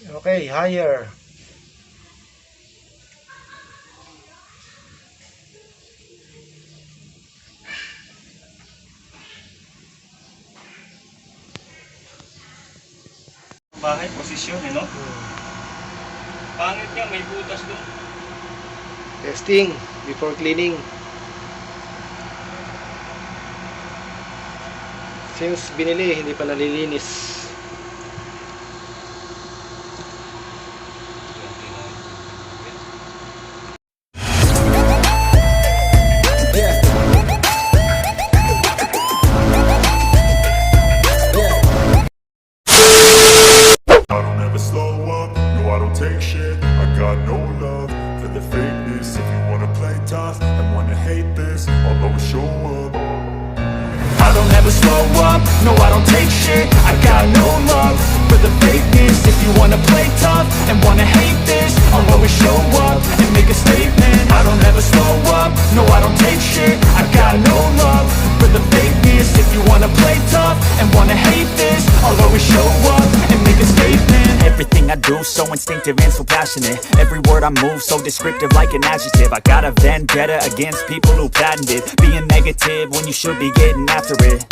Okay, higher. Bahay, posisyon, no? Pangit niya, may butas doon. Testing before cleaning. Since binili, hindi pa nalilinis. Take shit, I got no love for the fakeness. If you wanna play tough and wanna hate this, I'll always show up. I don't ever slow up, no I don't take shit. I got no love for the fakeness. If you wanna play tough and wanna hate this, I'll always show up and make a statement. I don't ever slow up, no I don't take shit. I got no love for the fakeness. If you wanna play tough and wanna hate this, I'll always show up and make a statement. Everything I do so instinctive and so passionate. Every word I move so descriptive like an adjective. I got a vendetta against people who patented being negative when you should be getting after it.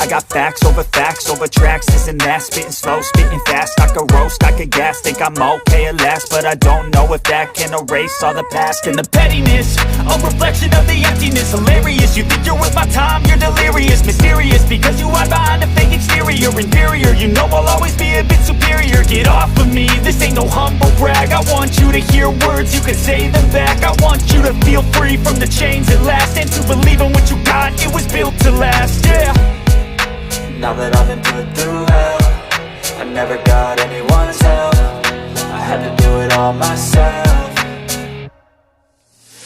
I got facts over tracks, this and that. Spitting slow, spitting fast, I could roast, I could gas. Think I'm okay at last, but I don't know if that can erase all the past. And the pettiness, a reflection of the emptiness. Hilarious, you think you're worth my time, you're delirious. Mysterious, because you hide behind a fake exterior. Inferior, you know I'll always be a bit superior. Get off of me, this ain't no humble brag. I want you to hear words, you can say them back. I want you to feel free from the chains at last, and to believe in what you got, it was built to last, yeah. Now that I've been put through hell, I never got anyone's help. I had to do it all myself.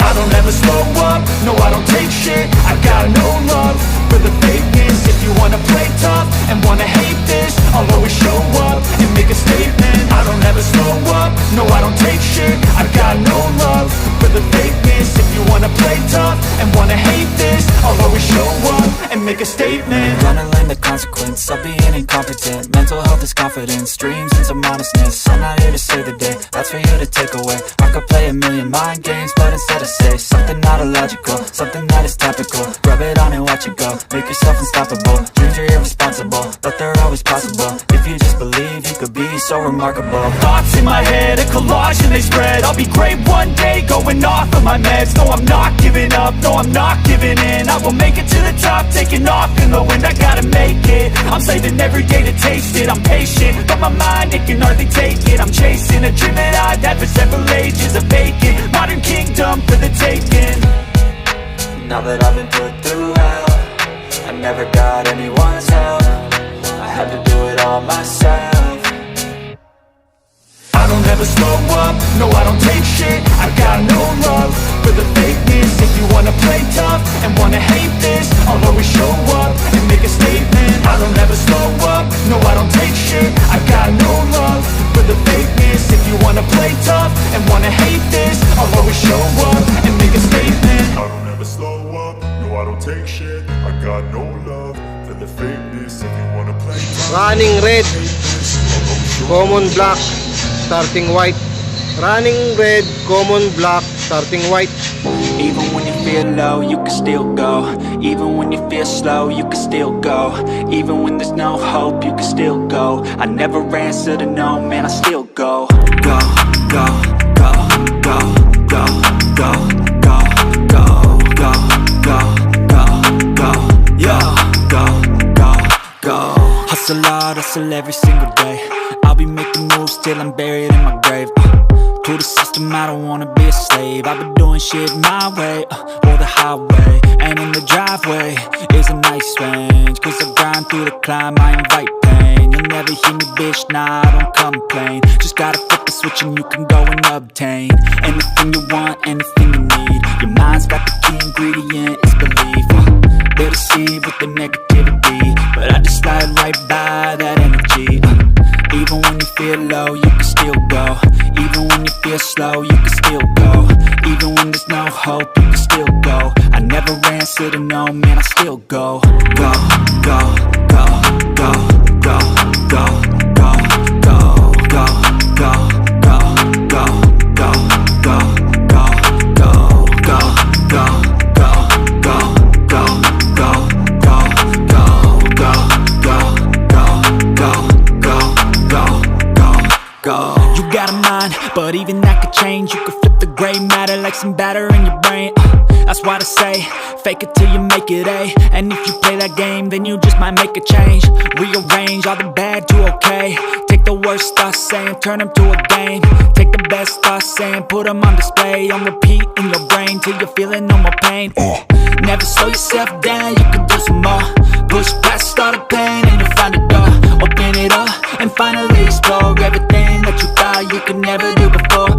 I don't ever slow up, no I don't take shit. I got no love for the fakeness. If you wanna play tough and wanna hate this, I'll always show up and make a statement. I don't ever slow up, no I don't take shit. I got no love for the fakeness. If you wanna play tough and wanna hate this, I'll always show up and make a statement. Gonna learn the consequence of being incompetent. Mental health is confidence, dreams and some honestness. I'm not here to save the day, that's for you to take away. I could play a million mind games, but instead I say something not illogical, something that is topical. Rub it on and watch it go, make yourself unstoppable. Dreams are irresponsible, but they're always possible. If you just believe, you could be so remarkable. Thoughts in my head, a collage and they spread. I'll be great one day, going off of my meds. No, I'm not giving up, no, I'm not giving in. I will make it to the top, taking off in the wind. I gotta make it, I'm saving every day to taste it. I'm patient, but my mind, it can hardly take it. I'm chasing a dream that I've had for several ages. A vacant, modern kingdom for the taking. Now that I've been put through hell, I never got anyone's help. I had to do it all myself. I don't ever slow up, no I don't take shit. I got no love for the fakeness. If you wanna play tough and wanna hate this, I'll always show up and make a statement. I don't ever slow up, no I don't take shit. I got no love for the fakeness. If you wanna play tough and wanna hate this, I'll always show up and make a statement. I don't ever slow up, no I don't take shit. I got no love for the fakeness. If you wanna play tough, Running red, common black, starting white. Running red, common black, starting white. Even when you feel low, you can still go. Even when you feel slow, you can still go. Even when there's no hope, you can still go. I never answer to no, man, I still go. Go, go, go, go, go, go, go, go, go, go, go, go, yo, go, go, go. Hustle hard, hustle every single day. I'll be making moves till I'm buried in my grave. To the system, I don't wanna be a slave. I've been doing shit my way, or the highway. And in the driveway is a nice range. Cause I grind through the climb, I invite pain. You'll never hear me, bitch, nah, I don't complain. Just gotta flip the switch and you can go and obtain anything you want, anything you need. Your mind's got the key ingredient, it's belief. They deceive with the negativity, but I just slide right by that energy. Even when you feel low, you can still go. Even when you feel slow, you can still go. Even when there's no hope, you can still go. I never answer to no, man, I still go. Go, go, go, go, go, go, go, go, go, But even that could change. You could flip the gray matter like some batter in your brain. That's why I say, fake it till you make it A. And if you play that game, then you just might make a change. Rearrange all the bad to okay. Take the worst thoughts saying, turn them to a game. Take the best thoughts saying, put them on display. On repeat in your brain till you're feeling no more pain. Never slow yourself down, you can do some more. Push past all the pain and you'll find a door. Open it up and finally explore everything that you thought you could never do before.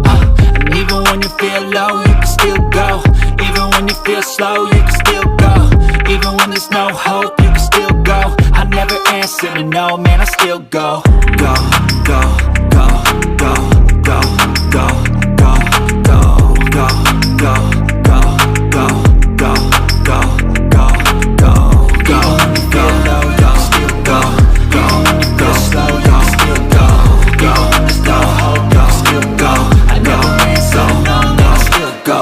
And even when you feel low, you can still go. Even when you feel slow, you can still go. Even when there's no hope, you can still go. I never answer to no, man, I still go. Go, go, go, go, go, go, go, go, go, go, go, go, go, go, go, go, go. Feel low, you can still go. Go, go, slow, you can still go. Go, there's no hope, you can still go. I never answer to no, man, I still go.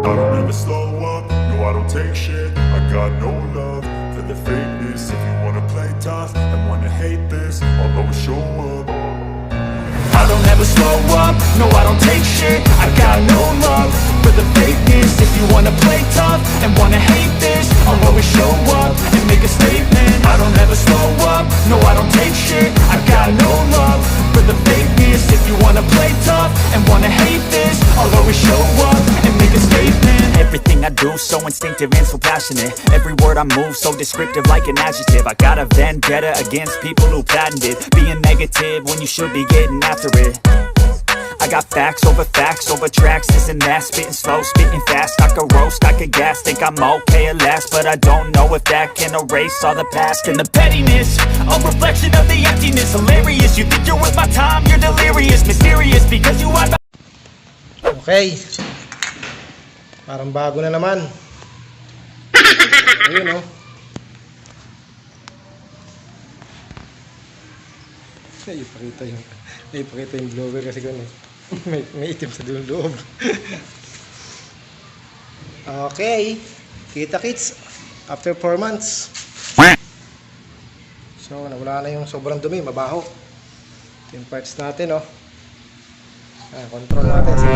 I don't ever slow up, no I don't take shit. I got no love for the fakeness. If you wanna play tough and wanna hate this, I'll always show up. I don't ever slow up, no I don't take shit. I got no love for the fakeness. If you wanna play tough and wanna hate this, I'll always show up and make a statement. I don't ever slow up, no I don't take shit. I got no love for the fakeness. If you wanna play tough and wanna hate this, I'll always show up and make a statement. Everything I do so instinctive and so passionate. Every word I move so descriptive like an adjective. I got a vendetta against people who patented being negative when you should be getting after it. I got facts over tracks, this and that. Spitting slow, spitting fast. I could roast, I could gas. Think I'm okay at last, but I don't know if that can erase all the past. And the pettiness, a reflection of the emptiness. Hilarious, you think you're worth my time, you're delirious. Mysterious, because you are. Okay. Parang bago na naman. Ayun oh. Ipakita yung blower kasi gano'n. may itim sa dulo loob. Okay. Kita kits. After 4 months. So, nawala na yung sobrang dumi. Mabaho. Ito yung parts natin oh. Control natin. Ito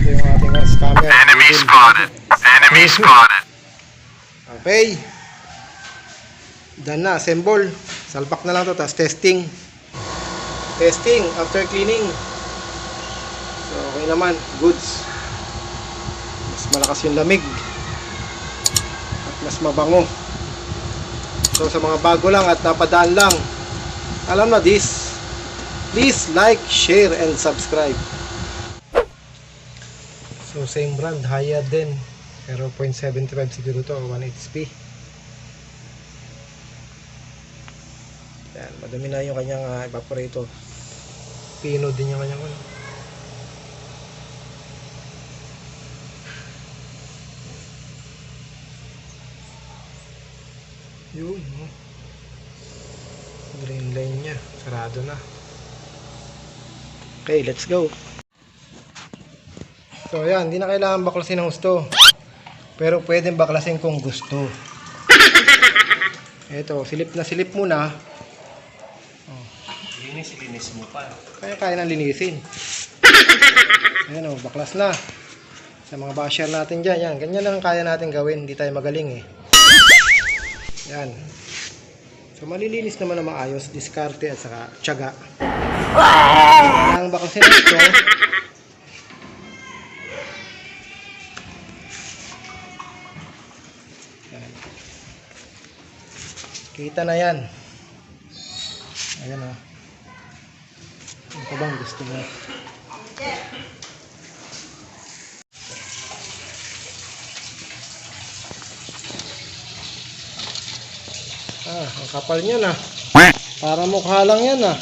yung ating scammer. Enemy spotted. Enemy spotted. Okay. Done na. Assemble. Salpak na lang to. Tapos testing. Testing after cleaning. So, okay naman. Goods. Mas malakas yung lamig. At mas mabango. So, sa mga bago lang at napadaan lang, alam na this. Please like, share, and subscribe. So, same brand. Haier din. Pero 0.75 siguro to. 1 HP. Yan. Madami na yung kanyang evaporator. Pino din yung kanyang ano. Yun. Oh. Green line nya. Sarado na. Okay, let's go. So yan, hindi na kailangan baklasin ng gusto. Pero pwedeng baklasin kung gusto. Ito, silip na silip muna. Oh. Linis mo pa. Kaya nang linisin. Ayan o, baklas na. Sa mga basher natin dyan, yan. Ganyan lang kaya natin gawin. Hindi tayo magaling eh. Yan. So malilinis naman na maayos. Diskarte at saka tiyaga. Ang baklasin na ito. Yan. Kita na yan. Ayan o. Ano pa bang gusto mo? Ang kapal niya na. Para mukha lang yan ah.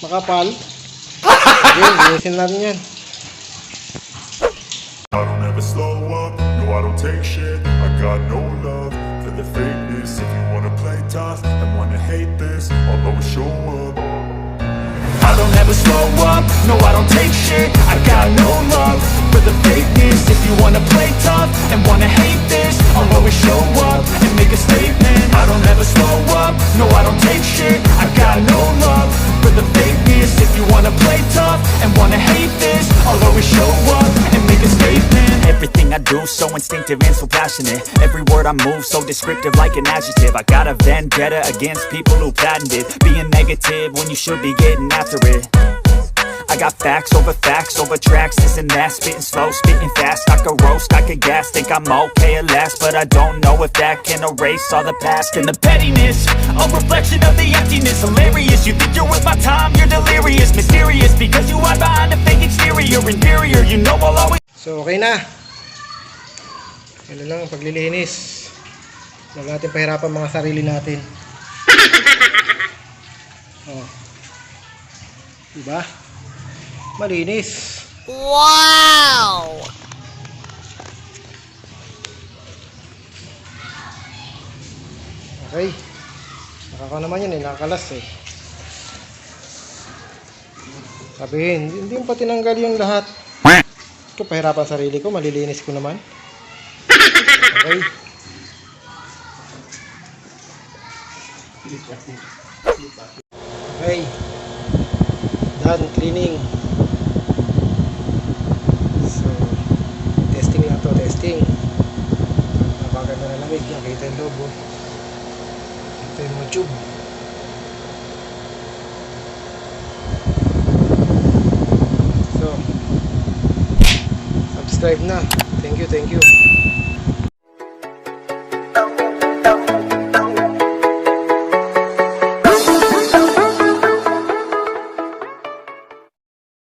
Makapal. Okay, bilisin natin yan. I don't ever slow up, no I don't take shit. I got no love for the fakeness. If you wanna play tough and wanna hate this, I'll always show up. I don't ever slow up, no I don't take shit. I got no love for the fakeness. If you wanna play tough and wanna hate this, I'll always show up and make a statement. I don't ever slow up, no I don't take shit. I got no love for the fakeness. If you wanna play tough and wanna hate this, I'll always show up and make a statement. Everything I do so instinctive and so passionate. Every word I move so descriptive like an adjective. I got a vendetta against people who patented being negative when you should be getting after it. I got facts over tracks, this and that. Spitting slow, spitting fast, I could roast, I could gas. Think I'm okay at last, but I don't know if that can erase all the past. And the pettiness, a reflection of the emptiness. Hilarious, you think you're worth my time, you're delirious. Mysterious, because you hide behind a fake exterior. Inferior, you know I'll always... So okay na. Ano lang ang paglilinis. Huwag natin pahirapan mga sarili natin. Oh. Diba? Malinis. Wow! Okay. Nakaka naman yun eh. Nakakalas eh. Sabihin, hindi mo pa tinanggal yung lahat. Ito pahirapan sarili ko. Malilinis ko naman. Okay. Okay. Done cleaning. So, testing lang to, testing. Nabagan na nalamig. Nakita yung lobo. Ito yung mga tube. So, subscribe na. Thank you, thank you.